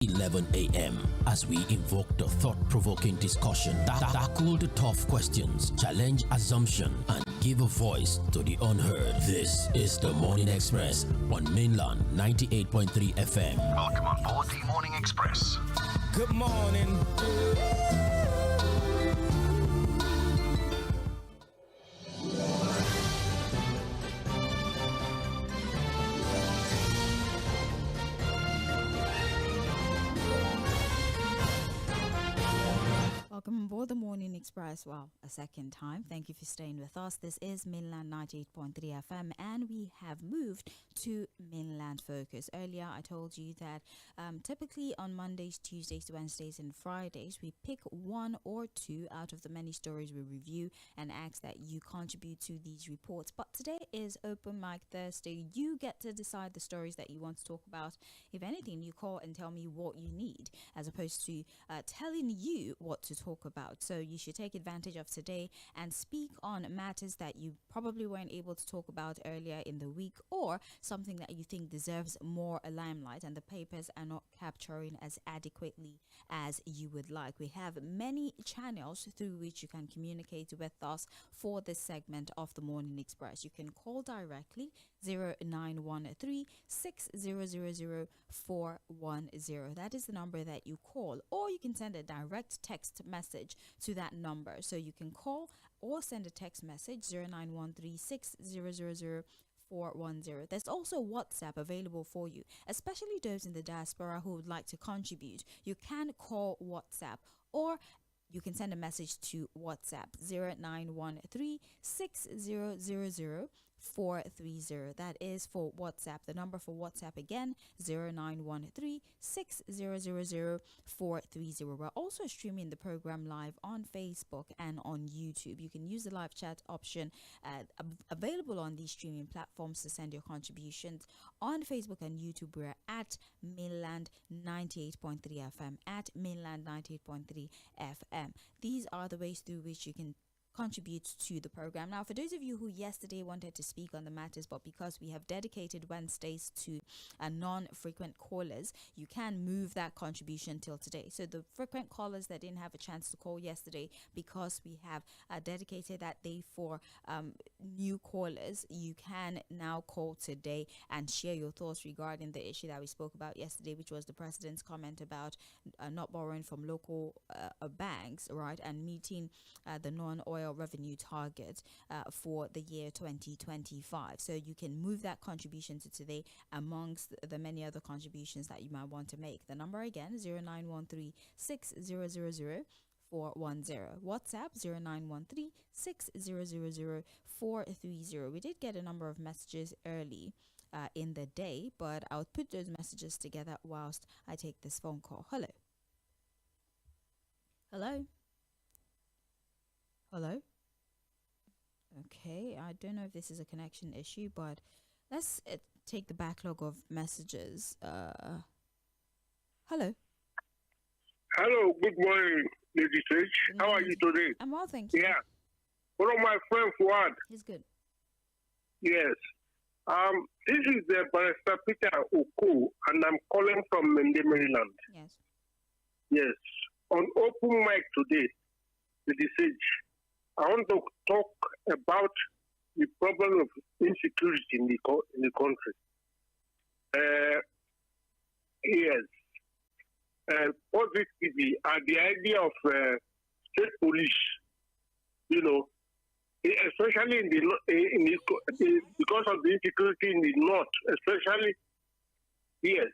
11 a.m. as we invoke the thought-provoking discussion, tackle the tough questions, challenge assumption, and give a voice to the unheard. This is the Morning Express on Mainland 98.3 FM. Welcome on board the Morning Express. Good morning. Welcome aboard the Morning Express. Well, a second time. Thank you for staying with us. This is Mainland 98.3 FM, and we have moved to Mainland Focus. Earlier, I told you that typically on Mondays, Tuesdays, Wednesdays, and Fridays, we pick one or two out of the many stories we review and ask that you contribute to these reports. But today is Open Mic Thursday. You get to decide the stories that you want to talk about. If anything, you call and tell me what you need, as opposed to telling you what to talk about. So you should take advantage of today and speak on matters that you probably weren't able to talk about earlier in the week, or something that you think deserves more limelight and the papers are not capturing as adequately as you would like. We have many channels through which you can communicate with us for this segment of the Morning Express. You can call directly 0913 6000 410. That is the number that you call, or you can send a direct text message to that number. So you can call or send a text message 0913 6000 410. There's also WhatsApp available for you, especially those in the diaspora who would like to contribute. You can call WhatsApp, or you can send a message to WhatsApp 0913 6000 430. That is for WhatsApp. The number for WhatsApp again, 0913 6000 430. We're also streaming the program live on Facebook and on YouTube. You can use the live chat option available on these streaming platforms to send your contributions. On Facebook and YouTube, we're at Mainland 98.3 FM, at Mainland 98.3 FM. These are the ways through which you can contribute to the program. Now, for those of you who yesterday wanted to speak on the matters, but because we have dedicated Wednesdays to non-frequent callers, you can move that contribution till today. So the frequent callers that didn't have a chance to call yesterday, because we have dedicated that day for new callers, you can now call today and share your thoughts regarding the issue that we spoke about yesterday, which was the president's comment about not borrowing from local banks, right, and meeting the non-oil revenue target for the year 2025. So you can move that contribution to today amongst the many other contributions that you might want to make. The number again, 0913 6000 410. WhatsApp 0913 6000 430. We did get a number of messages early in the day, but I'll put those messages together whilst I take this phone call. Hello. Hello. Hello. Okay, I don't know if this is a connection issue, but let's take the backlog of messages. Hello. Hello, good morning, Lady Sage. How are you today? I'm well, thank you. Yeah. One of my friend Fuad. He's good. Yes. This is the Barrister Peter Oko, and I'm calling from Mende, Maryland. Yes. Yes. On open mic today, Lady Sage, I want to talk about the problem of insecurity in the country. Yes. Positively, the idea of state police, especially in the because of the insecurity in the north, especially. Yes.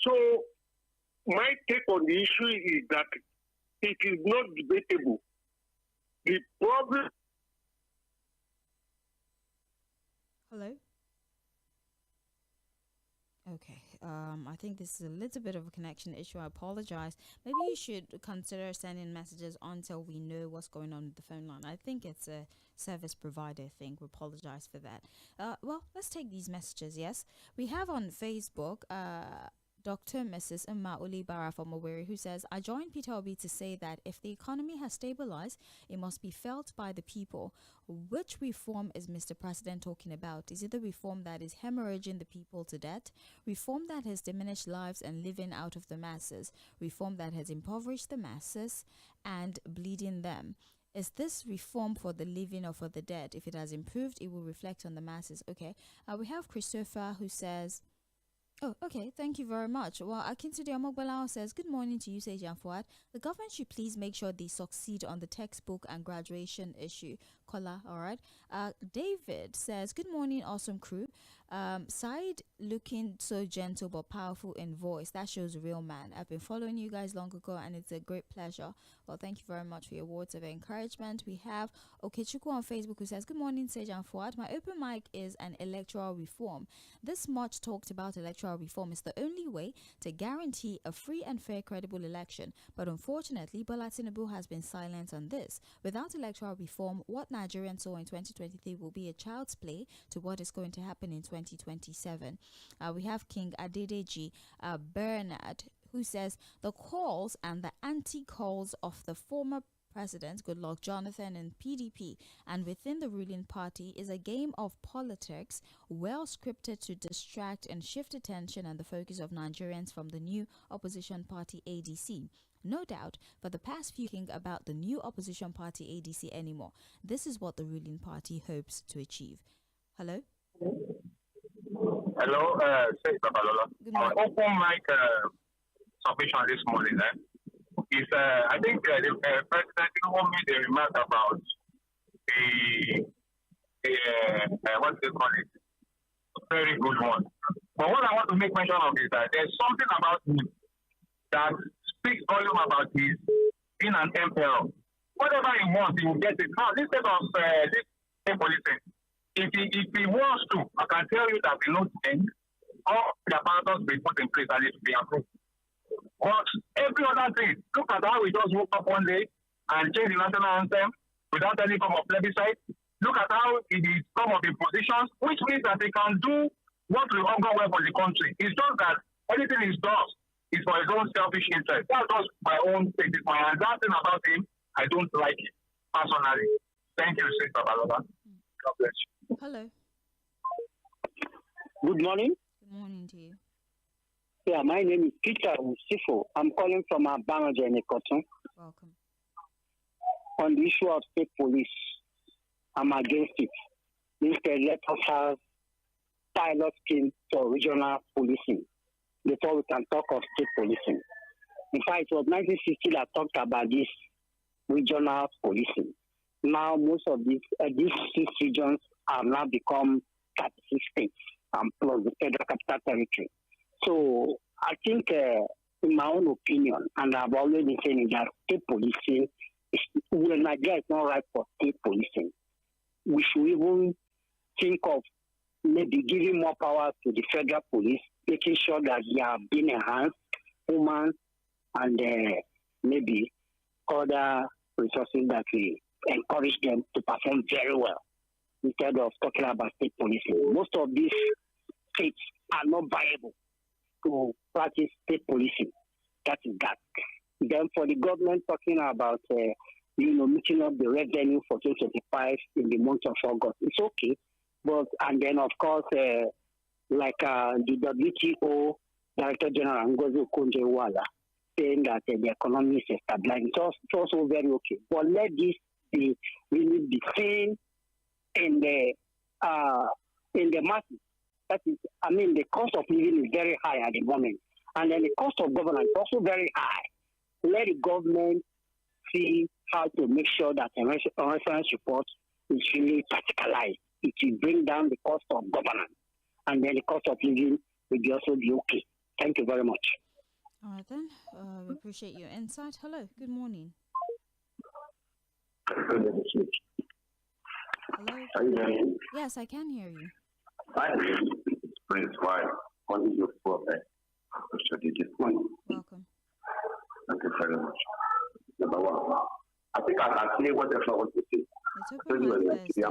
So my take on the issue is that it is not debatable. The problem. Hello. Okay. I think this is a little bit of a connection issue. I apologize. Maybe you should consider sending messages until we know what's going on with the phone line. I think it's a service provider thing. We apologize for that. Well, let's take these messages. Yes, we have on Facebook. Dr. Mrs. M쪼ɪᴟᴅ from Owerri, who says, I join Peter Obi to say that if the economy has stabilized, it must be felt by the people. Which reform is Mr. President talking about? Is it the reform that is hemorrhaging the people to death? Reform that has diminished lives and living out of the masses? Reform that has impoverished the masses and bleeding them? Is this reform for the living or for the dead? If it has improved, it will reflect on the masses. Okay. We have Christopher who says, oh, okay. Thank you very much. Well, Akintude Amogbalawo says, good morning to you, Sage and Fuad. The government should please make sure they succeed on the textbook and graduation issue. Kola, all right. David says, good morning, awesome crew. Side looking so gentle but powerful in voice. That shows a real man. I've been following you guys long ago and it's a great pleasure. Well, thank you very much for your words of encouragement. We have Okechukwu on Facebook who says, good morning, Sage and Fuad. My open mic is an electoral reform. This much talked about electoral reform is the only way to guarantee a free and fair, credible election. But unfortunately, Bola Tinubu has been silent on this. Without electoral reform, what Nigerians saw in 2023 will be a child's play to what is going to happen in 2027. We have King Adedeji Bernard, who says the calls and the anti-calls of the former President Goodluck Jonathan and PDP and within the ruling party is a game of politics well scripted to distract and shift attention and the focus of Nigerians from the new opposition party ADC. No doubt, for the past few think about the new opposition party ADC anymore. This is what the ruling party hopes to achieve. Hello? Hello, State Babalola. Our open mic submission this morning is, I think the President made a remark about what they call it, a very good one. But what I want to make mention of is that there's something about him that speaks volume about his being an emperor. Whatever he wants, he will get it. Now, instead of this policing, if he wants to, I can tell you that we know things, all the apparatus will be put in place and it will be approved. But every other thing, look at how we just woke up one day and changed the national anthem without any form of plebiscite. Look at how it is some of the positions, which means that they can do what will go well for the country. It's just that anything he does is for his own selfish interest. That's just my own thing. My thing about him, I don't like it personally. Thank you, Sister Babalola. God bless you. Hello. Good morning. Good morning to you. Yeah, my name is Peter Mŝɪfo. I'm calling from Abanaja in Ikoton. Welcome. On the issue of state police, I'm against it. Instead, let us have pilot scheme for regional policing before we can talk of state policing. In fact, it was 1960 that talked about this regional policing. Now, most of these 6 regions have now become 36 states and plus the federal capital territory. So I think, in my own opinion, and I've always been saying that state policing, Nigeria is not right for state policing. We should even think of maybe giving more power to the federal police, making sure that they are being enhanced, human, and maybe other resources that we encourage them to perform very well instead of talking about state policing. Most of these states are not viable to practice state policing. That is that. Then for the government talking about, meeting up the revenue for 2025 in the month of August, it's okay. But, and then of course, the WTO Director General Ngozi Okonjo-Iweala saying that the economy is stabilizing. It's also very okay. But let this be really be seen in the masses. That is, the cost of living is very high at the moment. And then the cost of governance is also very high. Let the government see how to make sure that a reference report is really practicalized. It will bring down the cost of governance. And then the cost of living will also be okay. Thank you very much. All right then. We appreciate your insight. Hello. Good morning. Hello. Hello. Are you hearing me? Yes, I can hear you. Hi, Prince White. What is your problem? This morning. Welcome. Thank you very much. Number one, I think I can say whatever I want to say. It's open mic Thursday.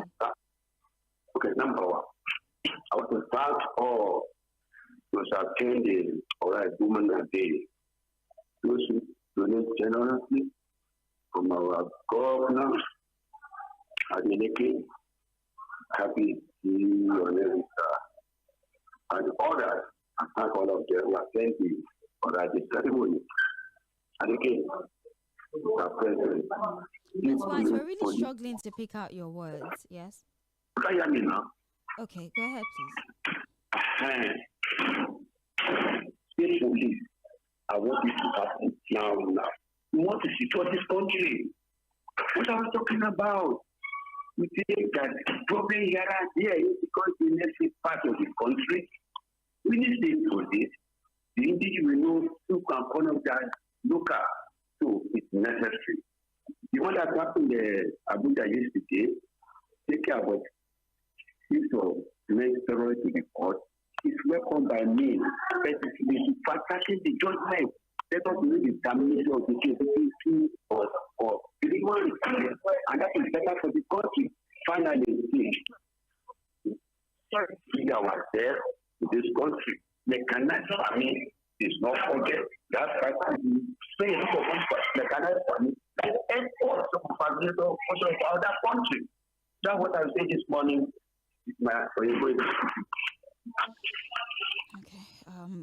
Okay, number one, I want to start or to attend the alright do those who donate generously, from our governor, Adeleke, happy to see you on every star, and others. I thank all of them who attend for that ceremony. And again, Mr. President, That's why we're really struggling to pick out your words, yes? Can you hear me now? Okay, go ahead, please. State police, I want it to happen now. We want to secure this country. What I was talking about, we think that problem here and there is because the next part of the country. We need state police. The individual knows who can conduct that local, so it's necessary. The one that happened in Abuja yesterday, take care about this of next terror to the court, is welcomed by me, especially for attacking the judgment. Let us know the damage of the case between us or the one, and that is better for the country. Finally, we ourselves in this country. Mechanized farming is not forget that fact. Spain for mechanized farming that exports of other countries. That's what I said this morning.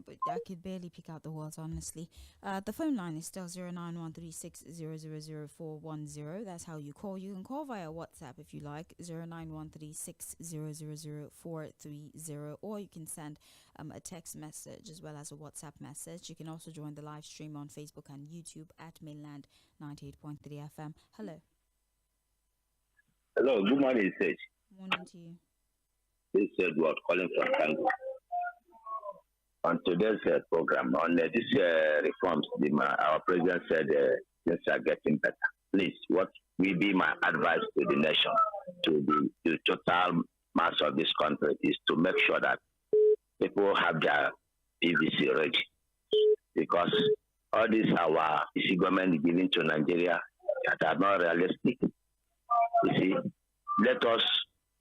Okay, but I could barely pick out the words, honestly. The phone line is still 091360000410. That's how you call. You can call via WhatsApp if you like, 091360000430, or you can send a text message as well as a WhatsApp message. You can also join the live stream on Facebook and YouTube at Mainland 98.3 FM. Hello. Hello, good morning, Sage. Morning to you. This is Edward calling from Tango. On today's program, on these reforms, our president said things are getting better. Please, what will be my advice to the nation, to the total mass of this country, is to make sure that people have their PVC ready. Because all this our government giving to Nigeria that are not realistic. You see, let us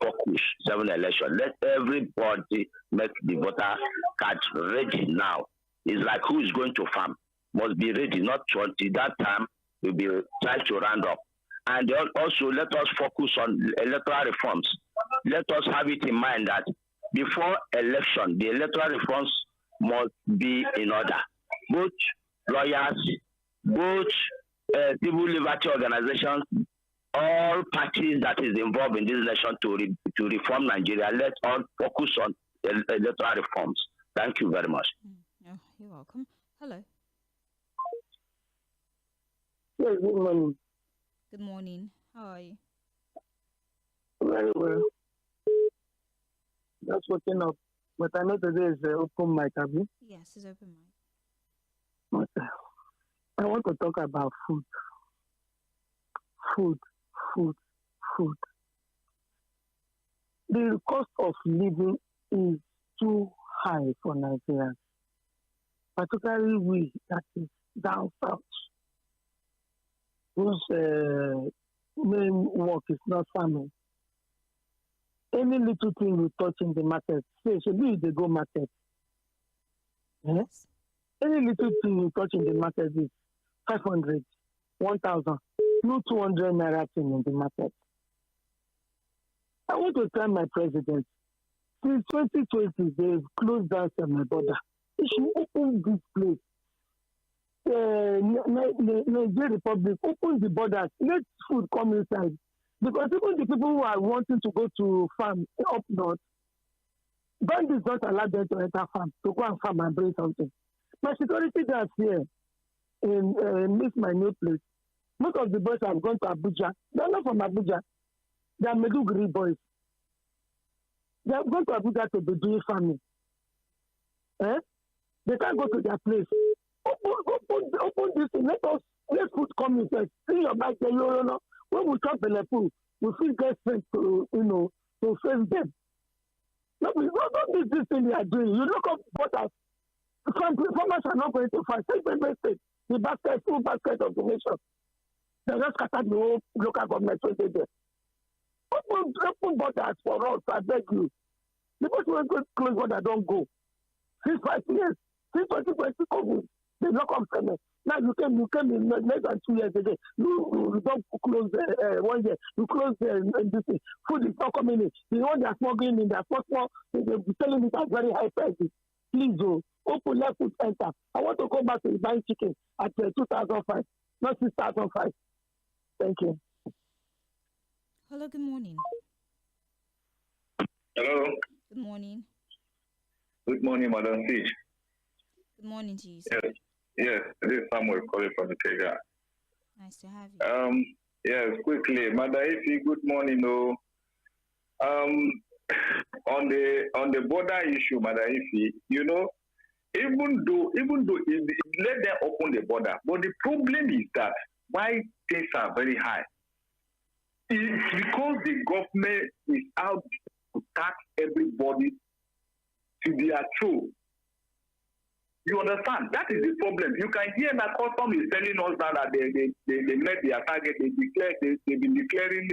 focus 7 election. Let everybody make the voter card ready now. It's like who is going to farm must be ready, not 20. That time will be trying to round up. And also let us focus on electoral reforms. Let us have it in mind that before election, the electoral reforms must be in order. Both lawyers, both civil liberty organizations, all parties that is involved in this election to reform Nigeria, let's all focus on electoral reforms. Thank you very much. Oh, you're welcome. Hello. Yes, good morning. Good morning. How are you? Very well. Just waking up. But I know today is open mic, have you? Yes, it's open mic. But, I want to talk about food. Food. The cost of living is too high for Nigerians, particularly we that is down south, whose main work is not farming. Any little thing we touch in the market, say, so be they go market. Yes. Any little thing you touch in the market is 500, 1,000, no 200 naira thing in the market. I want to tell my president, since 2020, they've closed down my border. They should open this place. Nigeria Republic, open the borders, let food come inside. Because even the people who are wanting to go to farm up north, bandits don't allow them to enter farm, to go and farm and bring something. My security guards here in this my new place, most of the boys have gone to Abuja. They're not from Abuja. They are Meduguri boys. They have gone to Abuja to be doing farming. They can't go to their place. Open this thing. Let food come inside. See your back there, you know. When we chop the food, we feel get strength to, to face them. No, we don't do this thing they are doing. You look up borders. Farmers are not going to fight. The basket, full basket of the nation. They just scattered the whole local government when they did. Open borders for us, I beg you. The person who close border don't go. Since 5 years, since 2020 COVID, They lock up cement. Now you came in less than 2 years ago. You don't close 1 year. You close this thing. Food is not coming in. The one they are smuggling in, they are small. They be selling it at very high prices. Please, open let food enter. I want to go back to buying chicken at 2005, not 2005. Thank you. Hello, good morning. Hello. Good morning. Good morning, Madam Siege. Good morning to you, sir. Yes, this is Samuel calling from the Tega. Nice to have you. Yes, quickly, Madam Ifi, good morning. On the border issue, Madam Ifi, even though let them open the border, but the problem is that why things are very high. It's because the government is out to tax everybody to their throat. You understand? That is the problem. You can hear that custom is telling us that they met their target. They've been declaring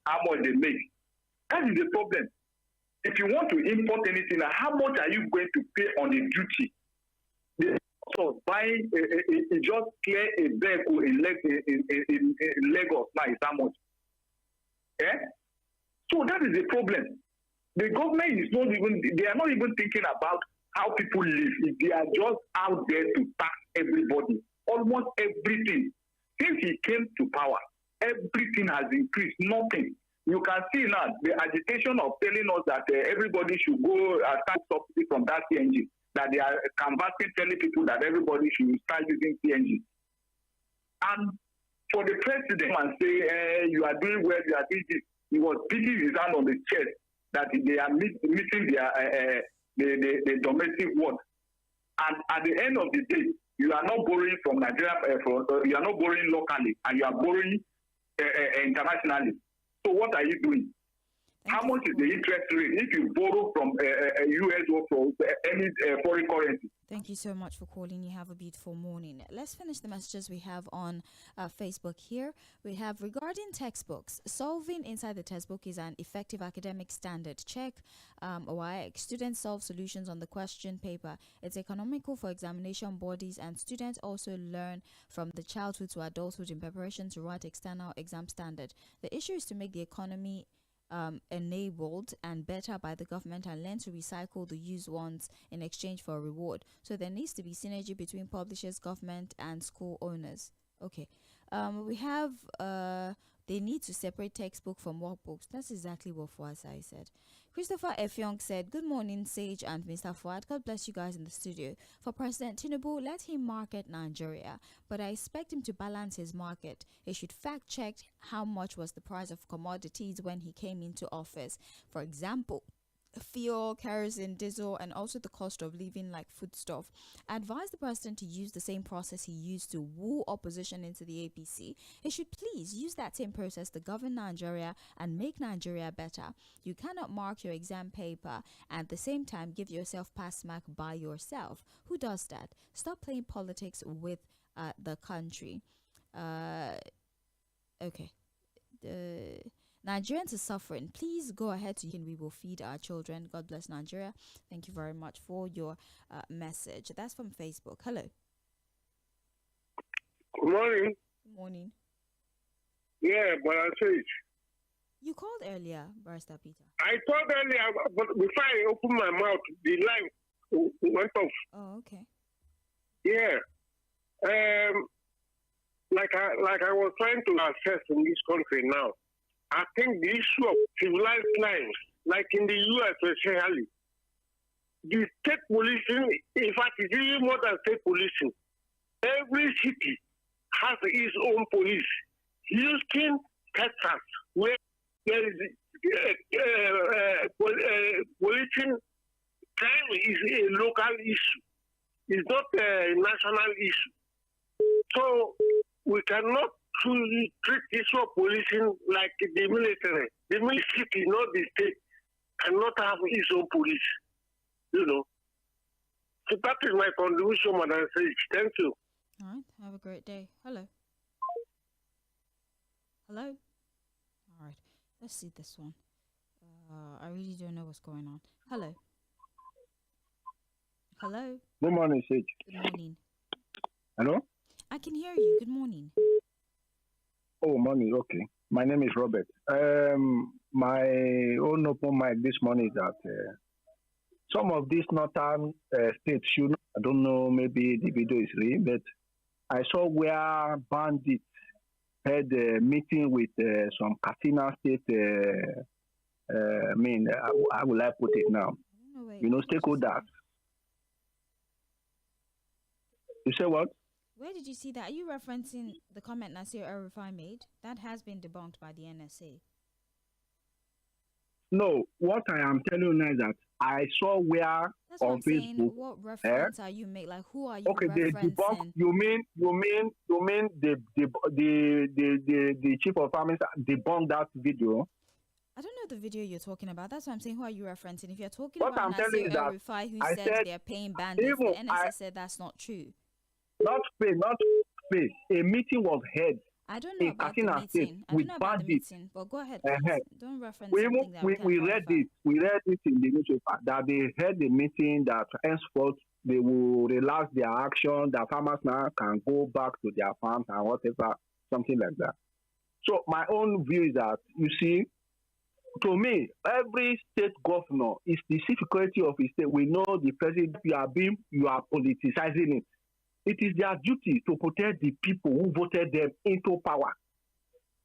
how much they make. That is the problem. If you want to import anything, how much are you going to pay on the duty? The cost of buying just clear a vehicle in Lagos now is how much? Yeah? So that is the problem. The government is not even, they are not even thinking about how people live. They are just out there to tax everybody, almost everything. Since he came to power, everything has increased, nothing. You can see now the agitation of telling us that everybody should go start subsidy from that CNG, that they are canvassing, telling people that everybody should start using CNG. And for the president and say, you are doing well, you are doing this, he was beating his hand on the chest that they are meeting their the domestic work. And at the end of the day, you are not borrowing from Nigeria, you are not borrowing locally, and you are borrowing internationally. So what are you doing? How much is the interest rate if you borrow from US or from any foreign currency? Thank you so much for calling. You have a beautiful morning. Let's finish the messages we have on Facebook here. We have regarding textbooks. Solving inside the textbook is an effective academic standard. Check why students solve solutions on the question paper. It's economical for examination bodies, and students also learn from the childhood to adulthood in preparation to write external exam standard. The issue is to make the economy enabled and better by the government and learn to recycle the used ones in exchange for a reward. So there needs to be synergy between publishers, government, and school owners. Okay. We have they need to separate textbook from workbooks. That's exactly what Fᴏᴜ said. Christopher Effiong said, good morning, Sage and Mr. Fuad. God bless you guys in the studio. For President Tinubu, let him market Nigeria, but I expect him to balance his market. He should fact check how much was the price of commodities when he came into office. For example, fuel, kerosene, diesel, and also the cost of living like foodstuff. Advise the president to use the same process he used to woo opposition into the APC. He should please use that same process to govern Nigeria and make Nigeria better. You cannot mark your exam paper and at the same time give yourself pass mark by yourself. Who does that? Stop playing politics with the country. Okay. Nigerians are suffering. Please go ahead to and we will feed our children. God bless Nigeria. Thank you very much for your message. That's from Facebook. Hello. Good morning. Good morning. Yeah, but I said you called earlier, Barrister Peter. I called earlier, but before I opened my mouth, the line went off. Oh, okay. Yeah. Like I was trying to assess in this country now. I think the issue of civilized lives, like in the US especially, the state policing, in fact, it's even more than state policing. Every city has its own police. Houston, Texas, where there is policing, crime is a local issue. It's not a national issue. So we cannot treat issue of policing like the military. The military, not the state, cannot have its own police. You know. So that is my contribution, Madam Sage. Thank you. All right. Have a great day. Hello. Hello. All right. Let's see this one. I really don't know what's going on. Hello. Hello. Good morning, Sage. Good morning. Hello? I can hear you. Good morning. Oh, morning. Okay. My name is Robert. My own open mind this morning is that some of these northern states should, I don't know, maybe the video is real, but I saw where bandits had a meeting with some Katsina state, how will I put it now? Stakeholders. You say what? Where did you see that? Are you referencing the comment Mʃɪɪṛ made? That has been debunked by the NSA. No, what I am telling you now is that I saw where that's on what I'm Facebook. Saying. What reference are you making? Like, who are you referencing? They debunk. You mean the chief of army debunked that video? I don't know the video you're talking about. That's what I'm saying. Who are you referencing? If you're talking what about Mʃɪɪṛ who said they're paying bandits, the NSA said that's not true. Not pay. A meeting was held. I don't know about the meeting. I don't know about the meeting, but go ahead. Don't reference something that we read it. We read it in the newspaper that they had a meeting that henceforth they will relax their action. That farmers now can go back to their farms and whatever, something like that. So my own view is that, you see, to me, every state governor is the security of his state. We know the president. You are politicizing it. It is their duty to protect the people who voted them into power.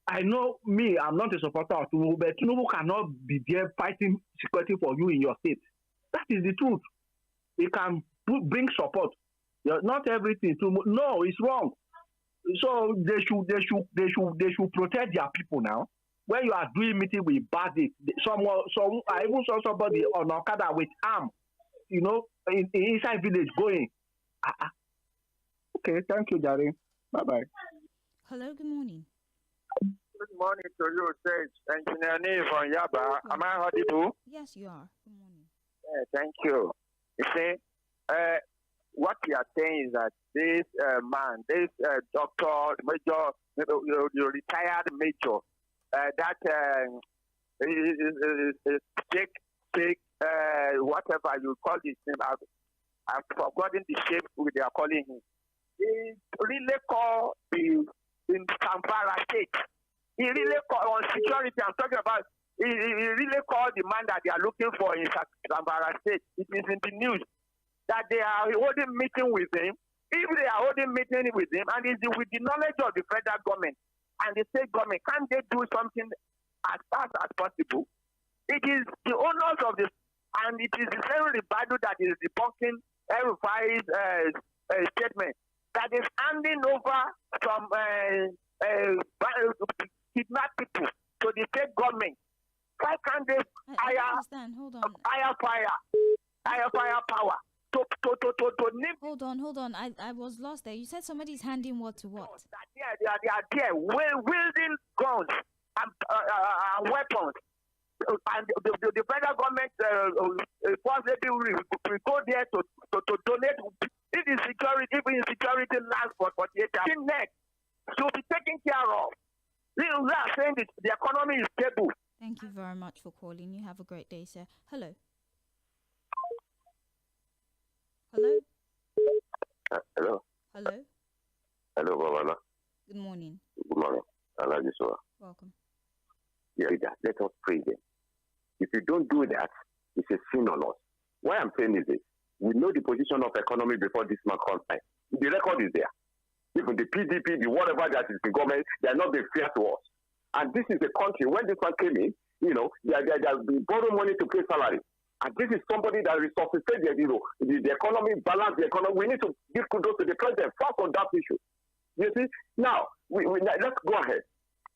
I know I'm not a supporter of Tinubu, but Tinubu cannot be there fighting security for you in your state. That is the truth. He can bring support. Not everything. No, it's wrong. So they should protect their people now. When you are doing meeting with bandits, I even saw somebody on Okada with arm, inside village going. Okay, thank you, Jerry. Bye-bye. Hello, good morning. Good morning to you, Sage. Engineer Nee from Yaba. Am I audible? Yes, you are. Good morning. Thank you. You see, what we are saying is that this man, this doctor, major, retired major, that is whatever you call this name, I've forgotten the shape they are calling him. He really called in Zamfara state. He really called on security. I'm talking about. He really called the man that they are looking for in Zamfara state. It is in the news that they are holding meeting with him. If they are holding meeting with him, and it's with the knowledge of the federal government and the state government, can't they do something as fast as possible? It is the owners of the, and it is the same rebuttal that is debunking El-Rufai's statement that is handing over some kidnapped people to the state government. Why can't they hire power to nip? Hold on. I was lost there. You said somebody's handing what to what? They are there wielding guns and weapons. And the federal government will go there to donate. If insecurity lasts for 48 hours, next to be taken care of. We are saying that the economy is stable. Thank you very much for calling. You have a great day, sir. Hello. Hello. Hello, Babana. Good morning. Good morning. Welcome. Yeah, let us pray then. If you don't do that, it's a sin on us. Why I'm saying is this. We know the position of economy before this man comes by. The record is there. Even the PDP, the whatever that is in government, they are not being fair to us. And this is a country, when this man came in, they borrow money to pay salary. And this is somebody that resuscitated, the economy, balance the economy. We need to give kudos to the president first on that issue. You see? Now, let's go ahead.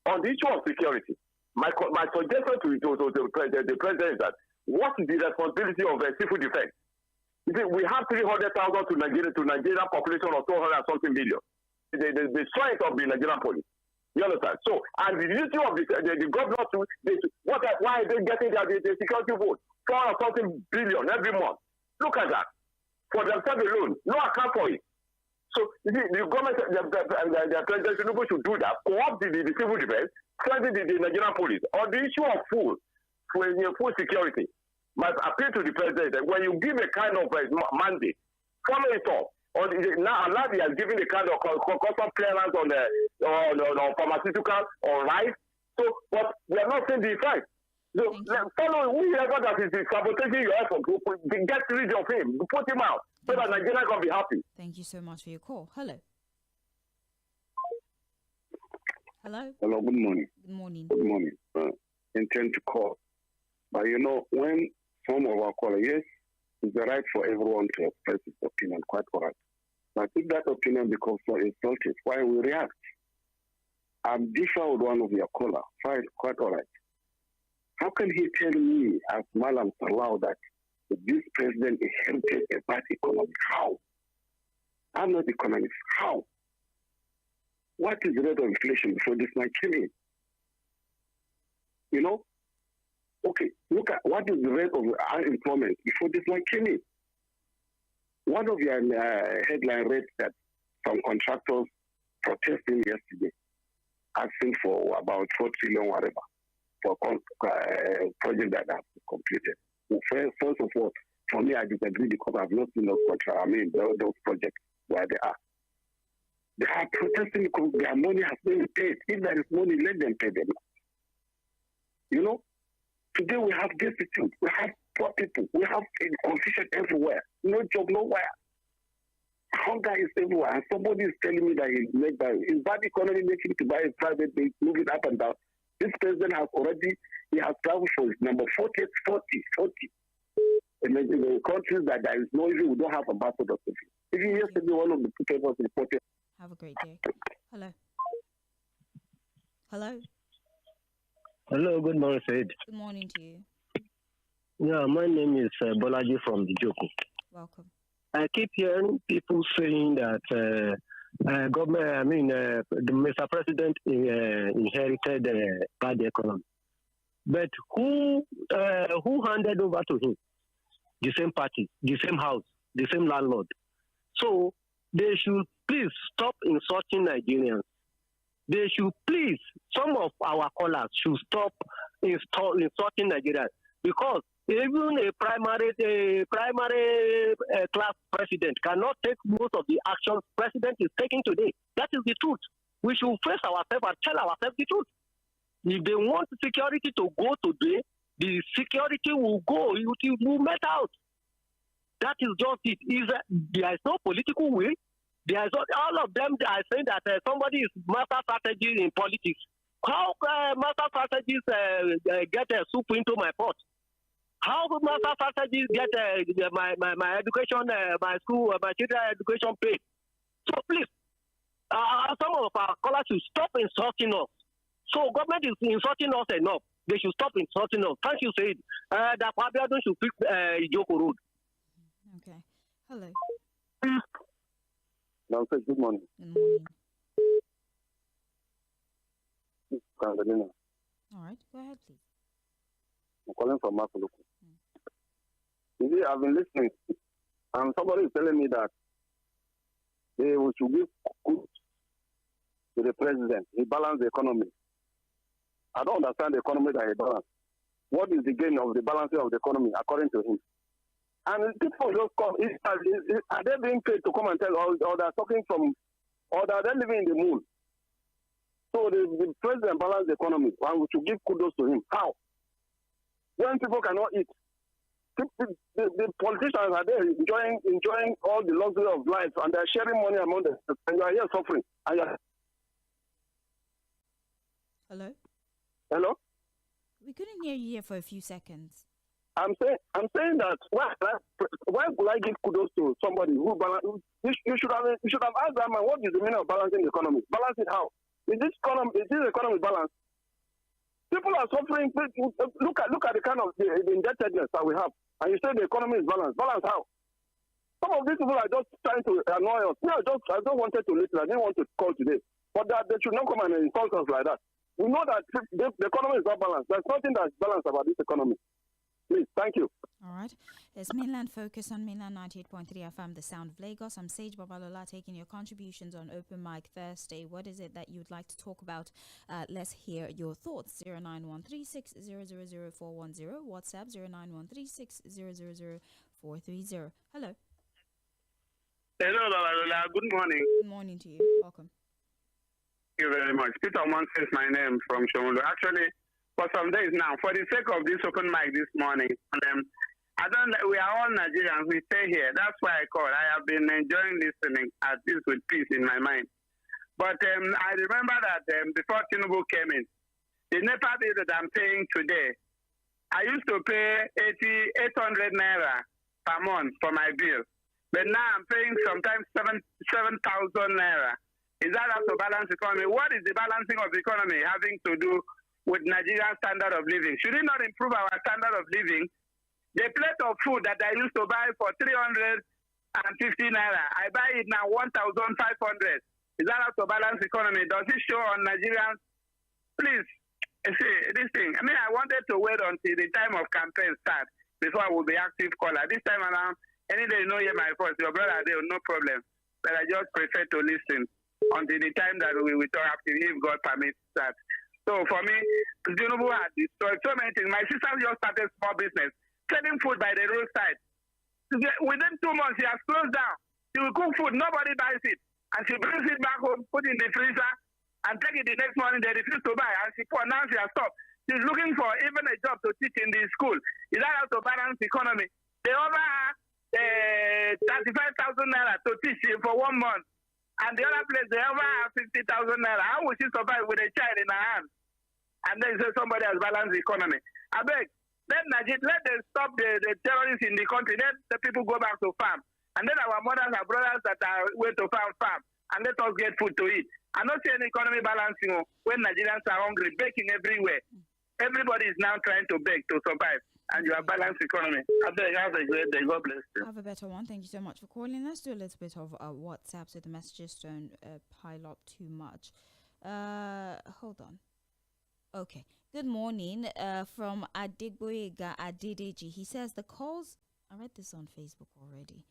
On the issue of security, my suggestion to the president is that what is the responsibility of civil defense? You see, we have 300,000 to Nigeria population of 200 something million. The strength of the Nigerian police. You understand? So, and the duty of the governor why are they getting the security vote? 4 something billion every month. Look at that. For themselves alone, no account for it. So, the government, the president should do that. Co-opt the civil defense, strengthen the Nigerian police. On the issue of food security, my appeal to the president that when you give a kind of mandate follow it up. Now they are giving the kind of custom clearance on pharmaceutical or rice. So, but we are not seeing the effect. So, follow whoever that is sabotaging your effort. Get rid of him. Put him out so that Nigeria can be happy. Thank you so much for your call. Hello. Hello. Hello. Good morning. Good morning. Good morning. Intend to call, but when some of our callers, yes, it's the right for everyone to express his opinion, quite correct. But if that opinion becomes so insulting, why we react? I'm different with one of your callers. Quite all right. How can he tell me, as Malam Salau, that this president inherited a bad economy? How? I'm not economist. How? What is the rate of inflation before this might kill him? Okay, look at what is the rate of unemployment before this might kill him. One of your headline reads that some contractors protesting yesterday, asking for about 4 trillion whatever for project that have completed. First of all, for me, I disagree because I've not seen those contracts. Those projects where they are. They are protesting because their money has been paid. If there is money, let them pay them. Today we have destitute, we have poor people, we have confusion everywhere, no job nowhere. Hunger is everywhere, and somebody is telling me that his bad economy making to buy a private base, moving up and down. This president has traveled for his number 40. And in the countries that there is no, even we don't have ambassadors. Even yesterday, one of the papers reported. Have a great day. Hello. Hello. Hello, good morning, Said. Good morning to you. Yeah, my name is Bolaji from the Joko. Welcome. I keep hearing people saying that the Mr. President inherited bad economy. But who handed over to him? The same party, the same house, the same landlord. So they should please stop insulting Nigerians. They should please, some of our callers should stop insulting Nigerians, because even a primary class president cannot take most of the actions president is taking today. That is the truth. We should face ourselves and tell ourselves the truth. If they want security to go today, the security will go. It will met out. That is just it. There is no political will. There is all of them are saying that somebody is master strategy in politics. How master strategies get soup into my pot? How master strategies get my education, my school, my children's education paid? So please, some of our scholars should stop insulting us. So government is insulting us enough. They should stop insulting us. Thank you, Said. That Fabiano should fix Joko Road. Okay. Hello. Now, good morning. Good morning. Carolina. All right. Go ahead, please. I'm calling from Mapuluku. You see, I've been listening, and somebody is telling me that they should give kudos to the president. He balanced the economy. I don't understand the economy that he balanced. What is the gain of the balancing of the economy, according to him? And people just come. Are they being paid to come and tell, or they're talking from, or are they living in the moon? So the president balanced the economy, and we should give kudos to him. How? When people cannot eat, the politicians are there enjoying all the luxury of life, and they're sharing money among them, and you are here suffering. Hello? Hello? We couldn't hear you here for a few seconds. I'm saying that why would I give kudos to somebody who balance? You should have asked that man, what is the meaning of balancing the economy? Balance it how? Is this economy balanced? People are suffering. Look at the kind of the indebtedness that we have, and you say the economy is balanced. Balance how? Some of these people are just trying to annoy us. I just wanted to listen. I didn't want to call today, but that they should not come and insult us like that. We know that the economy is not balanced. There's nothing that's balanced about this economy. Please, thank you. All right. It's Mainland Focus on Mainland 98.3 FM, the sound of Lagos. I'm Sage Babalola taking your contributions on Open Mic Thursday. What is it that you'd like to talk about? Let's hear your thoughts. 09136000410. WhatsApp 09136000430. Hello. Hello, Lola. Good morning. Good morning to you. Welcome. Thank you very much. Peter Monson is my name from Shomolu. Actually, for some days now, for the sake of this open mic this morning, we are all Nigerians. We stay here. That's why I called. I have been enjoying listening at this with peace in my mind. But I remember that before Tinubu came in, the NEPA bill that I'm paying today, I used to pay 800 naira per month for my bill. But now I'm paying sometimes 7,000 naira. Is that how to balance economy? What is the balancing of the economy having to do with Nigerian standard of living? Should it not improve our standard of living? The plate of food that I used to buy for 350 naira, I buy it now 1,500. Is that how to balance economy? Does it show on Nigerians? Please, see, this thing. I mean, I wanted to wait until the time of campaign start before I will be active caller. This time around, any day you know hear my voice, your brother there, no problem. But I just prefer to listen until the time that we will talk after if God permits that. So for me, Tinubu had destroyed so many things. My sister just started small business, selling food by the roadside. Within 2 months, she has closed down. She will cook food, nobody buys it. And she brings it back home, put it in the freezer, and take it the next morning. They refuse to buy. And now she has stopped. She's looking for even a job to teach in the school. Is that how to balance the economy? They over 35,000 naira to teach for 1 month. And the other place, they over have 50,000 naira. How will she survive with a child in her hand? And then say somebody has balanced the economy. I beg, let them stop the terrorists in the country. Let the people go back to farm. And then our mothers and brothers that are going to farm. And let us get food to eat. I don't see any economy balancing when Nigerians are hungry, begging everywhere. Everybody is now trying to beg to survive. And you have balanced economy. I beg, have a great day. God bless you. Have a better one. Thank you so much for calling. Let's do a little bit of WhatsApp so the messages don't pile up too much. Hold on. Okay. Good morning from Adegboyega Adedeji. He says the calls... I read this on Facebook already.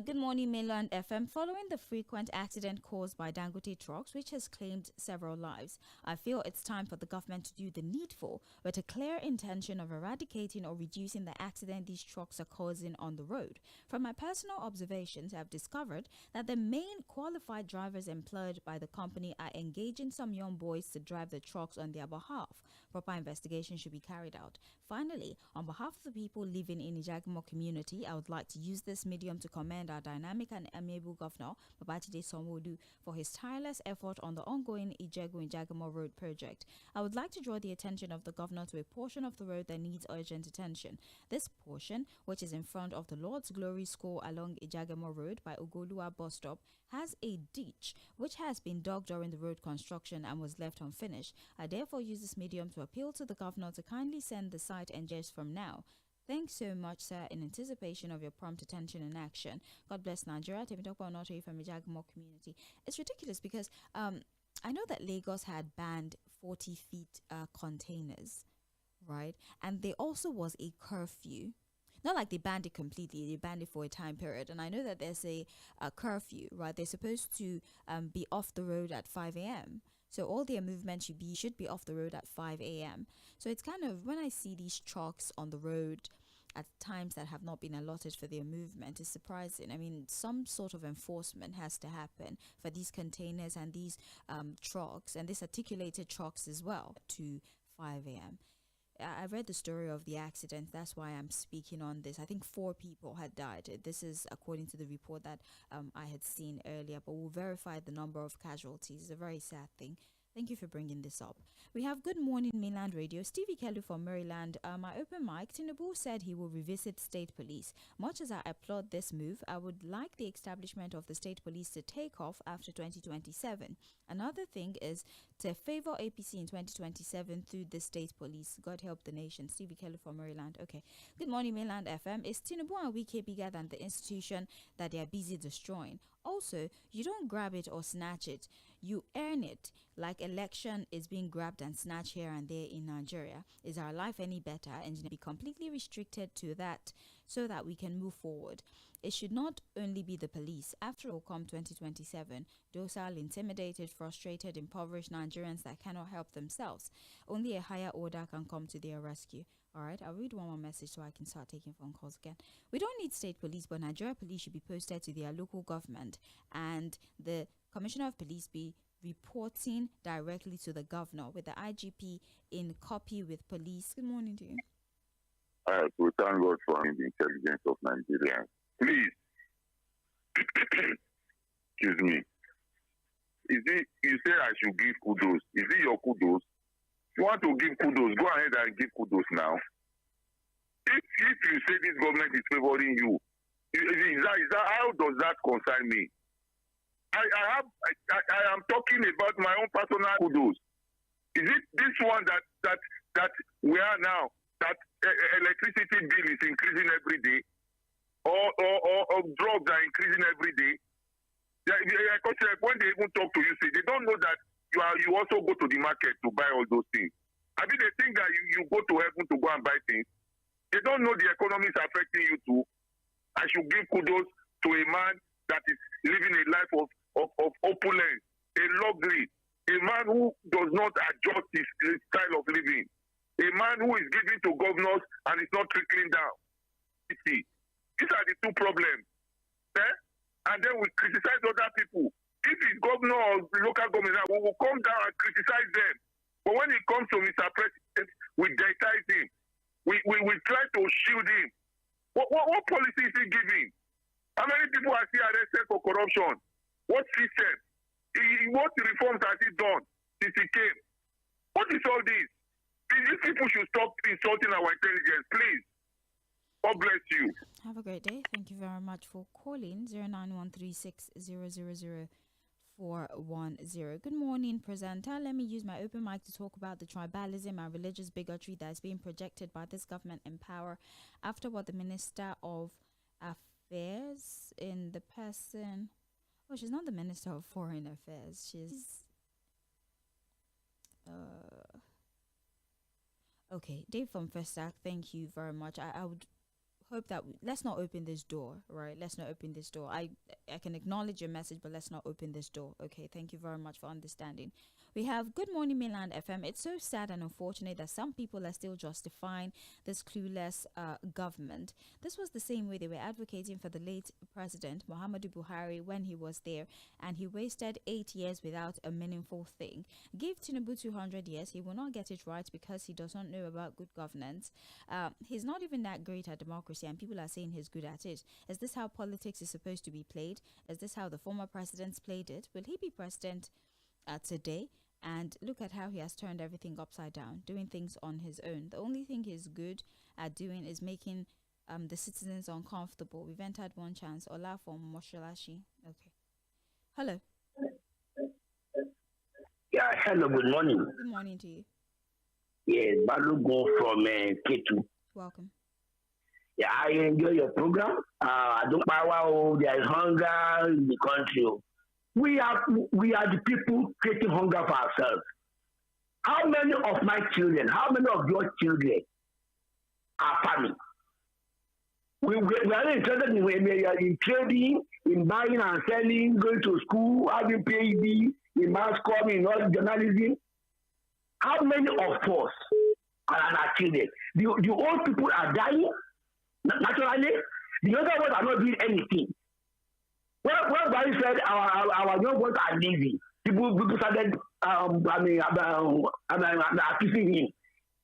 Good morning, Mainland FM. Following the frequent accident caused by Dangote trucks, which has claimed several lives, I feel it's time for the government to do the needful with a clear intention of eradicating or reducing the accident these trucks are causing on the road. From my personal observations, I've discovered that the main qualified drivers employed by the company are engaging some young boys to drive the trucks on their behalf. Proper investigation should be carried out. Finally, on behalf of the people living in Ijagamo community, I would like to use this medium to commend our dynamic and amiable governor, Babajide Sanwo-Olu, for his tireless effort on the ongoing Ijagamo Road project. I would like to draw the attention of the governor to a portion of the road that needs urgent attention. This portion, which is in front of the Lord's Glory School along Ijagamo Road by Ogolua bus stop, has a ditch which has been dug during the road construction and was left unfinished. I therefore use this medium to appeal to the governor to kindly send the site engineers from now. Thanks so much, sir, in anticipation of your prompt attention and action. God bless Nigeria. Temitopo Onotoyi from Ijagamo community. It's ridiculous because I know that Lagos had banned 40 feet containers, right? And there also was a curfew. Not like they banned it completely, they banned it for a time period. And I know that there's a curfew, right? They're supposed to be off the road at 5 a.m. So all their movement should be off the road at 5 a.m. So it's kind of, when I see these trucks on the road at times that have not been allotted for their movement, it's surprising. I mean, some sort of enforcement has to happen for these containers and these trucks and these articulated trucks as well to 5 a.m. I read the story of the accident. That's why I'm speaking on this. I think 4 people had died. This is according to the report that I had seen earlier, but we'll verify the number of casualties. It's a very sad thing. Thank you for bringing this up. We have Good Morning Mainland Radio. Stevie Kelly from Maryland. My open mic, Tinubu said he will revisit state police. Much as I applaud this move, I would like the establishment of the state police to take off after 2027. Another thing is to favor APC in 2027 through the state police. God help the nation. Stevie Kelly from Maryland. Okay. Good Morning Mainland FM. Is Tinubu and Wike bigger than the institution that they are busy destroying? Also, you don't grab it or snatch it. You earn it. Like election is being grabbed and snatched here and there in Nigeria. Is our life any better? And be completely restricted to that so that we can move forward. It should not only be the police. After all, come 2027, docile, intimidated, frustrated, impoverished Nigerians that cannot help themselves. Only a higher order can come to their rescue. All right, I'll read one more message so I can start taking phone calls again. We don't need state police, but Nigeria police should be posted to their local government, and the Commissioner of Police be reporting directly to the governor, with the IGP in copy with police. Good morning to you. We thank God for the intelligence of Nigeria. Please, excuse me. You say I should give kudos. Is it your kudos? If you want to give kudos, go ahead and give kudos now. If you say this government is favoring you, how does that concern me? I am talking about my own personal kudos. Is it this one that we are now, that electricity bill is increasing every day, or drugs are increasing every day? When they even talk to you, say they don't know that you also go to the market to buy all those things. I mean, they think that you go to heaven to go and buy things. They don't know the economy is affecting you too. I should give kudos to a man that is living a life of opulence, a luxury, a man who does not adjust his style of living, a man who is giving to governors and is not trickling down. You see, these are the two problems. And then we criticize other people. If it's governor or local government, we will come down and criticize them. But when it comes to Mr. President, we deicide him. We try to shield him. What policy is he giving? How many people are still arrested for corruption? What system? What reforms has he done since he came? What is all this? These people should stop insulting our intelligence, please. God bless you. Have a great day. Thank you very much for calling 09136000410. Good morning, presenter. Let me use my open mic to talk about the tribalism and religious bigotry that is being projected by this government in power after what the Minister of Affairs in the person... Oh, she's not the Minister of Foreign Affairs. She's... Okay, Dave from Festac, thank you very much. I would hope that let's not open this door, right? Let's not open this door. I can acknowledge your message, but let's not open this door. Okay, thank you very much for understanding. We have Good Morning Mainland FM. It's so sad and unfortunate that some people are still justifying this clueless government. This was the same way they were advocating for the late President Muhammadu Buhari when he was there, and he wasted 8 years without a meaningful thing. Give Tinubu 200 years, he will not get it right because he does not know about good governance. He's not even that great at democracy, and people are saying he's good at it. Is this how politics is supposed to be played? Is this how the former presidents played it? Will he be president today? And look at how he has turned everything upside down, doing things on his own. The only thing he's good at doing is making the citizens uncomfortable. We've entered one chance. Ola from Moshalashi. Okay. Hello. Yeah, hello, good morning. Good morning to you. Yes, Balugo from K2. Welcome. Yeah, I enjoy your program. I don't know there is hunger in the country. We are the people creating hunger for ourselves. How many of my children, how many of your children are farming? We are interested in trading, in buying and selling, going to school, having PhD, in mass comm, in all journalism. How many of us are our children? The old people are dying naturally. The younger ones are not doing anything. When Barry said our young ones are lazy, people started accusing him.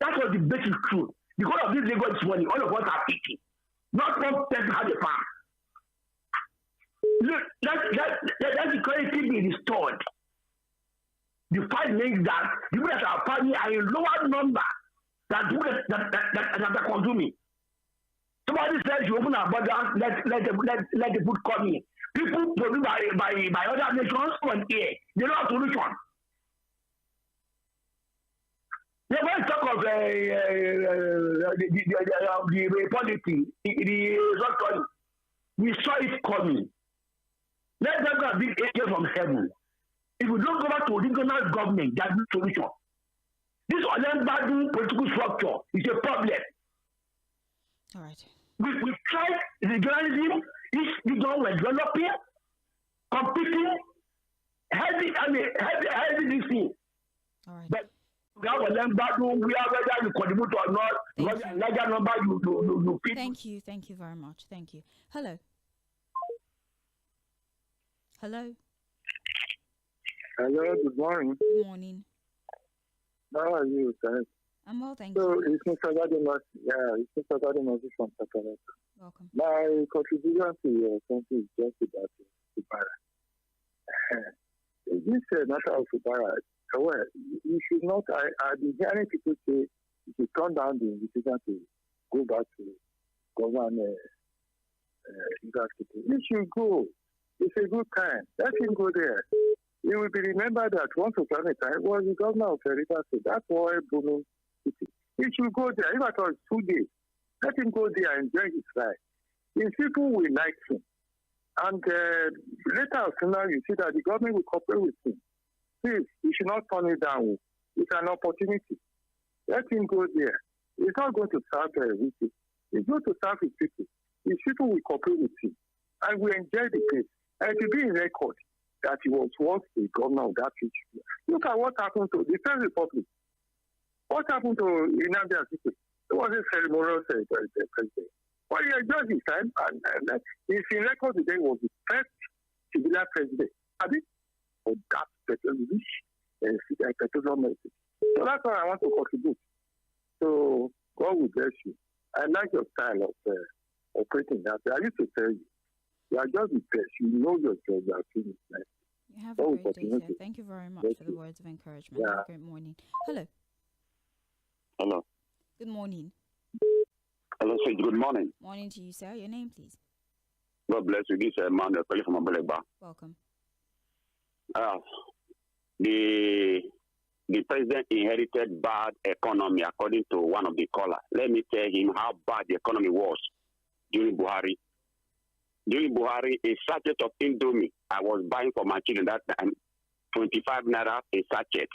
That was the basic truth. Because of this Lagos money, all of us are eating. Not one person has a farm. Look, let equality be restored. The fact means that people that are farming are a lower number than people that are consuming. Somebody says you open our borders, let the food come in. People produced by other nations from here, they don't have solution. When we talk of the policy, we saw it coming. Let them go a big angel from heaven. If we don't go back to regional government, there's no solution. This Olembadu political structure is a problem. All right. we tried regionalism. Each region were developing, competing, heavy this thing. All right. But we are whether you contribute or not, because a larger number you fit. Thank you very much. Thank you. Hello. Hello. Hello, good morning. Good morning. How are you, sir? I'm well, thank you. you. It's Mr. Gadimas. Yeah, it's Mr. Gadimas from Tağᴜ. Welcome. My contribution to your country is just about Fubara. This matter of Fubara, well, you should not, I've been hearing people say you should turn down the invitation to go back to govern university. You should go. It's a good time. Let him go there. It will be remembered that once upon a time was the governor of Rivers State. That's why booming city. He should go there. If at all 2 days, let him go there and enjoy his life. His people will like him. And later on, you see that the government will cooperate with him. Please, you should not turn it down. It's an opportunity. Let him go there. He's not going to serve with you. He's going to serve his people. His people will cooperate with him. And we enjoy the place. And it will be in record that he was once the governor of that region. Look at what happened to the First Republic. What happened to Nnamdi Azikiwe? It was a ceremonial president. But he enjoyed his time, and he's in record today was the first civilian president. For that petroleum message. So that's what I want to contribute. So God will bless you. I like your style of operating that. I used to tell you, you are just the best. You know your job. You are doing it nice. You have a great day, sir. Thank you very much for the words of encouragement. Yeah. Have a great morning. Hello. Hello. Good morning. Hello, sir. Good morning. Morning to you, sir. Your name, please. God bless you. This is Emmanuel from Abelegba. Welcome. The president inherited bad economy, according to one of the callers. Let me tell him how bad the economy was during Buhari. During Buhari, a sachet of Indomie I was buying for my children that time, 25 naira a sachet.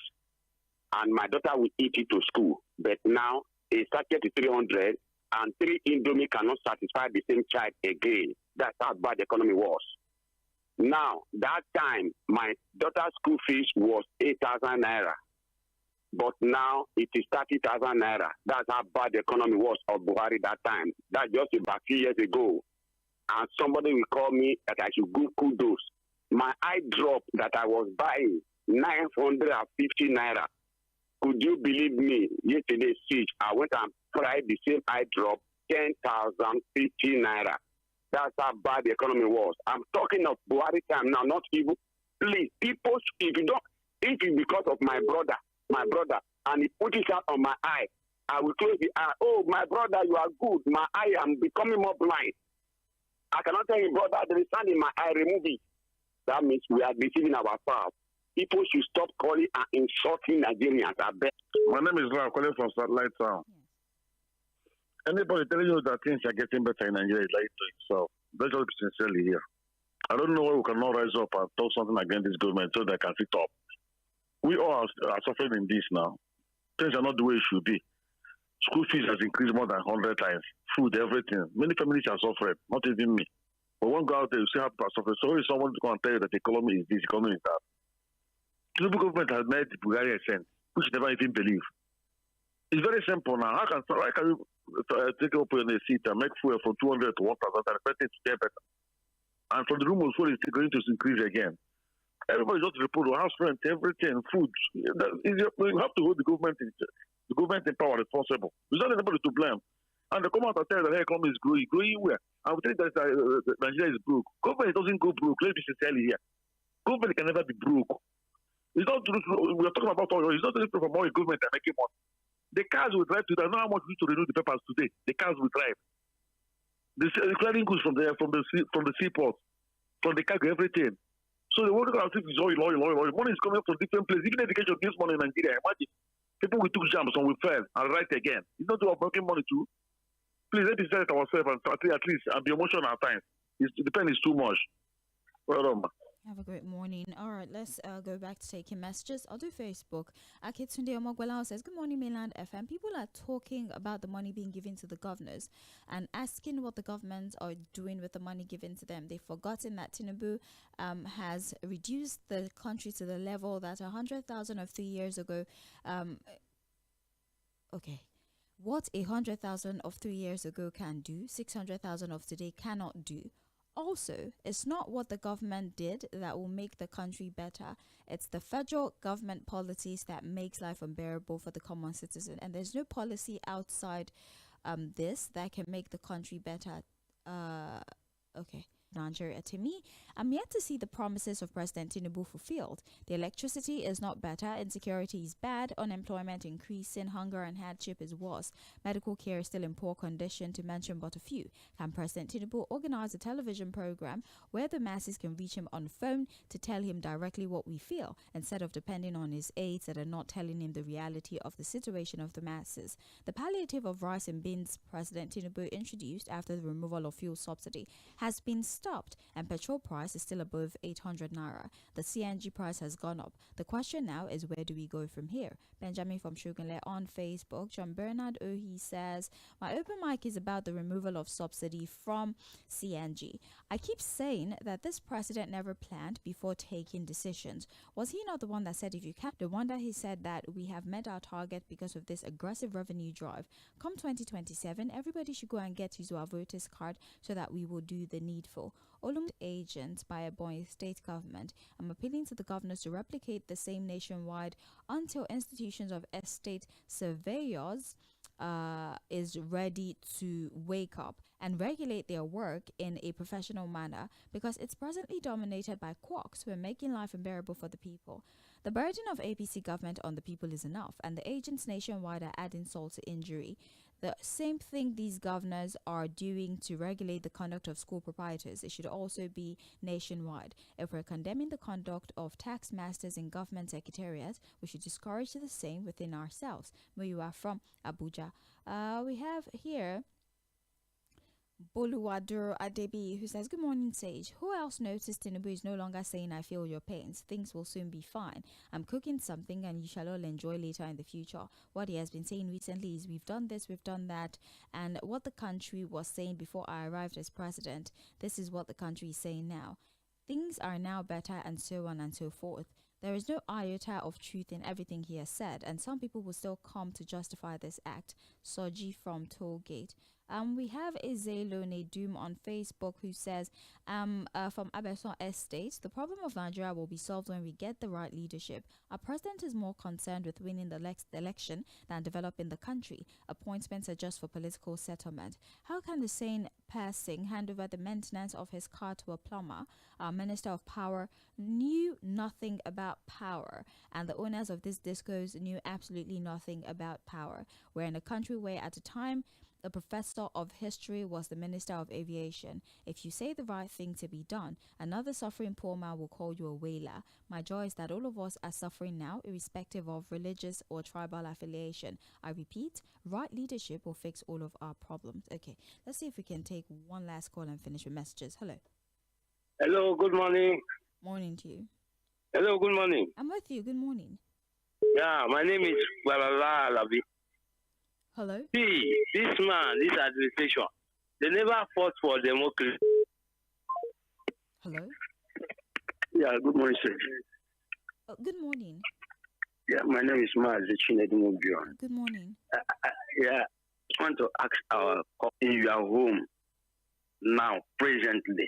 And my daughter would eat it to school. But now, a sachet is 300, and 3 Indomie cannot satisfy the same child again. That's how bad the economy was. Now, that time, my daughter's school fees was 8,000 naira. But now, it is 30,000 naira. That's how bad the economy was of Buhari that time. That's just about 3 years ago. And somebody will call me that I should go kudos. My eye drop that I was buying, 950 naira. Could you believe me? Yesterday's siege, I went and tried the same eye drop, 10,050 naira. That's how bad the economy was. I'm talking of Buhari time now, not even. Please, people, if it's because of my brother, and he put his hand on my eye, I will close the eye. Oh, my brother, you are good. My eye, I'm becoming more blind. I cannot tell you, brother, there is sand in my eye, remove it. That means we are deceiving ourselves. People should stop calling and insulting Nigerians. I bet. My name is Lau, calling from Satellite Town. Anybody telling you that things are getting better in Nigeria is lying to himself. Let's just be sincerely here. I don't know why we cannot rise up and talk something against this government so they can sit up. We all are suffering in this now. Things are not the way it should be. School fees has increased more than 100 times. Food, everything. Many families are suffering, not even me. But when go out there, you see how people are suffering. So if someone is going to tell you that the economy is this, economy is that. The government has made Bulgaria cent, which you never even believe. It's very simple now. How can you take up on a seat and make fuel from 200 to 1,000 and expect it to get better? And from the room of fuel, it's going to increase again. Everybody just report house rent, everything, food. You have to hold the government in power responsible. There's not anybody to blame. And they come out and tell that the economy is growing. Growing where? I would think that Nigeria is broke. Government doesn't go broke. Let's be sincerely here. Government can never be broke. It's not true. We're talking about oil. It's not true for more government than making money. The cars will drive today. I know how much we need to renew the papers today. The cars will drive. The clearing goods from the seaport, from the cargo, everything. So the world is oil. Money is coming from different places. Even education gives money in Nigeria. Imagine people we took jams and we fell and right again. It's not about making money too. Please let us set ourselves and at least and be emotional at times. The pain is too much. Well done, man. Have a great morning. All right, let's go back to taking messages. I'll do Facebook. Akitunde Omogwalao says, good morning, Mainland FM. People are talking about the money being given to the governors and asking what the governments are doing with the money given to them. They've forgotten that Tinubu has reduced the country to the level that 100,000 of 3 years ago. What 100,000 of 3 years ago can do, 600,000 of today cannot do. Also, it's not what the government did that will make the country better. It's the federal government policies that makes life unbearable for the common citizen. And there's no policy outside this that can make the country better. Nigeria. To me, I'm yet to see the promises of President Tinubu fulfilled. The electricity is not better, insecurity is bad, unemployment increasing, hunger and hardship is worse. Medical care is still in poor condition, to mention but a few. Can President Tinubu organize a television program where the masses can reach him on phone to tell him directly what we feel, instead of depending on his aides that are not telling him the reality of the situation of the masses? The palliative of rice and beans President Tinubu introduced after the removal of fuel subsidy has been stopped, and petrol price is still above 800 naira. The CNG price has gone up. The question now is, where do we go from here? Benjamin from Sugarle on Facebook. John Bernard Ohi says, my open mic is about the removal of subsidy from CNG. I keep saying that this president never planned before taking decisions. Was he not the one that said if you can't? The wonder he said that we have met our target because of this aggressive revenue drive. Come 2027, everybody should go and get his voters card so that we will do the needful. Olum agents by a Ebonyi state government. I'm appealing to the governors to replicate the same nationwide until institutions of estate surveyors is ready to wake up and regulate their work in a professional manner, because it's presently dominated by quacks who are making life unbearable for the people. The burden of APC government on the people is enough, and the agents nationwide are adding salt to injury. The same thing these governors are doing to regulate the conduct of school proprietors, it should also be nationwide. If we're condemning the conduct of tax masters in government secretariats, we should discourage the same within ourselves. Muyiwa from Abuja. We have here Boluwadur Adebi, who says, good morning, Sage. Who else noticed Tinubu is no longer saying I feel your pains? Things will soon be fine. I'm cooking something and you shall all enjoy later in the future. What he has been saying recently is we've done this, we've done that. And what the country was saying before I arrived as president, this is what the country is saying now. Things are now better, and so on and so forth. There is no iota of truth in everything he has said, and some people will still come to justify this act. Soji from Tollgate. We have Ezelone Doom on Facebook who says, from Abeson Estate, the problem of Nigeria will be solved when we get the right leadership. Our president is more concerned with winning the next election than developing the country. Appointments are just for political settlement. How can the sane person hand over the maintenance of his car to a plumber? Our Minister of Power knew nothing about power, and the owners of these discos knew absolutely nothing about power. We're in a country where at the time, the professor of history was the minister of aviation. If you say the right thing to be done, another suffering poor man will call you a whaler. My joy is that all of us are suffering now, irrespective of religious or tribal affiliation. I repeat, right leadership will fix all of our problems. Okay, let's see if we can take one last call and finish with messages. Hello. Hello, good morning. Morning to you. Hello, good morning. I'm with you. Good morning. Yeah, my name is Balala Alabi. Hello. See, this man, this administration, they never fought for democracy. Hello. Yeah, good morning, sir. Good morning. Yeah, my name is Maz. Good morning. Yeah, I want to ask our in your home now, presently.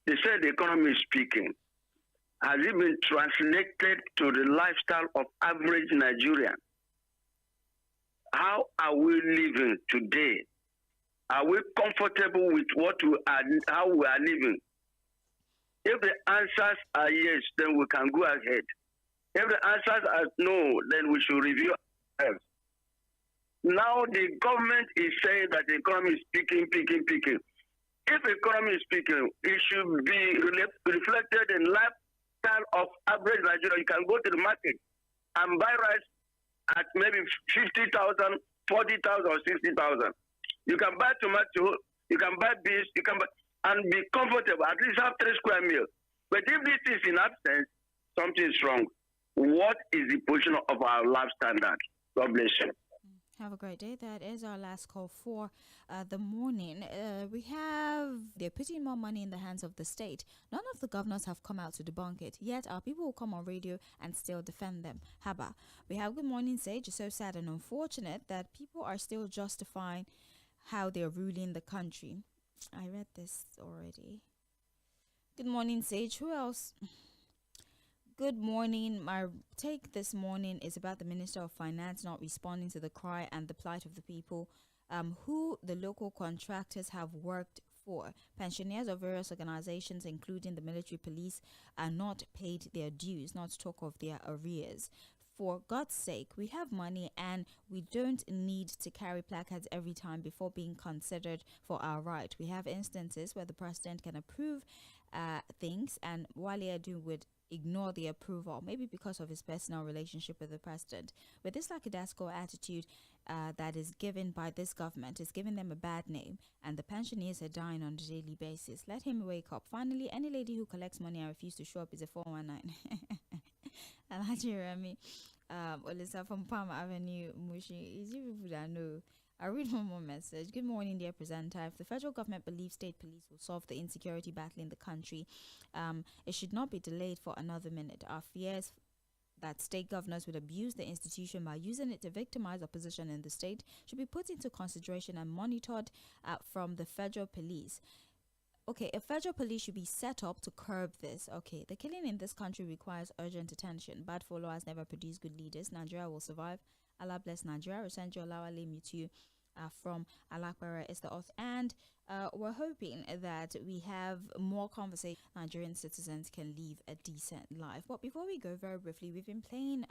They said the economy is speaking. Has it been translated to the lifestyle of average Nigerian? How are we living today? Are we comfortable with what we are, how we are living? If the answers are yes, then we can go ahead. If the answers are no, then we should review ourselves. Now the government is saying that the economy is peaking. If the economy is peaking, it should be reflected in lifestyle of average Nigeria. You can go to the market and buy rice at maybe 50,000, 40,000, or 60,000. You can buy tomato, you can buy beans, you can buy, and be comfortable. At least have 3 square meals. But if this is in absence, something's wrong. What is the position of our life standard? God bless you. Have a great day. That is our last call for the morning. They're putting more money in the hands of the state. None of the governors have come out to debunk it. Yet our people will come on radio and still defend them. Haba. We have Good Morning Sage. It's so sad and unfortunate that people are still justifying how they're ruling the country. I read this already. Good morning, Sage. Who else? Good morning. My take this morning is about the Minister of Finance not responding to the cry and the plight of the people who the local contractors have worked for. Pensioners of various organizations, including the military police, are not paid their dues, not to talk of their arrears. For God's sake, we have money and we don't need to carry placards every time before being considered for our right. We have instances where the president can approve things and Wale Adu would ignore the approval, maybe because of his personal relationship with the president. With this lackadaisical attitude that is given by this government, is giving them a bad name, and the pensioners are dying on a daily basis. Let him wake up. Finally, any lady who collects money and refuses to show up is a 419. Alhaji Rami, Olisa from Palm Avenue, Mushi. Is you people that know? I'll read one more message. Good morning, dear presenter. If the federal government believes state police will solve the insecurity battle in the country, it should not be delayed for another minute. Our fears that state governors would abuse the institution by using it to victimize opposition in the state should be put into consideration and monitored from the federal police. Okay, a federal police should be set up to curb this. Okay, the killing in this country requires urgent attention. Bad followers never produce good leaders. Nigeria will survive. Allah bless Nigeria. ᴘᴜᴛᴜ from Alakbara is the author. And we're hoping that we have more conversation. Nigerian citizens can live a decent life. But before we go, very briefly, we've been playing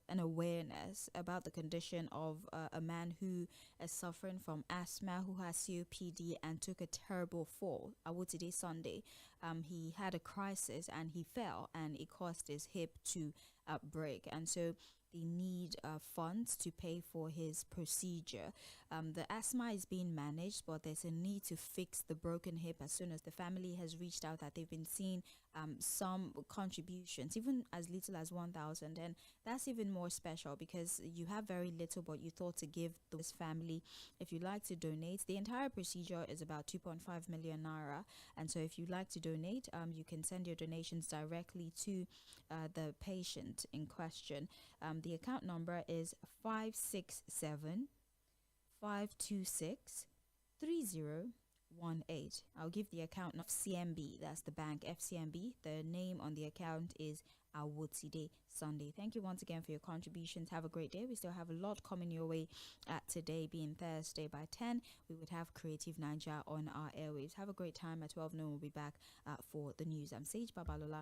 an awareness about the condition of a man who is suffering from asthma, who has COPD and took a terrible fall. Today, Sunday, he had a crisis and he fell and it caused his hip to break. And so they need funds to pay for his procedure. The asthma is being managed, but there's a need to fix the broken hip as soon as the family has reached out that they've been seeing some contributions, even as little as 1,000. And that's even more special because you have very little, but you thought to give this family. If you'd like to donate, the entire procedure is about 2.5 million naira. And so if you'd like to donate, you can send your donations directly to the patient in question. The account number is 567 526 3018. I'll give the account of CMB, that's the bank FCMB. The name on the account is Awotide Sunday. Thank you once again for your contributions. Have a great day. We still have a lot coming your way today, being Thursday. By 10, we would have Creative Niger on our airwaves. Have a great time. At 12 noon, we'll be back for the news. I'm Sage Babalola.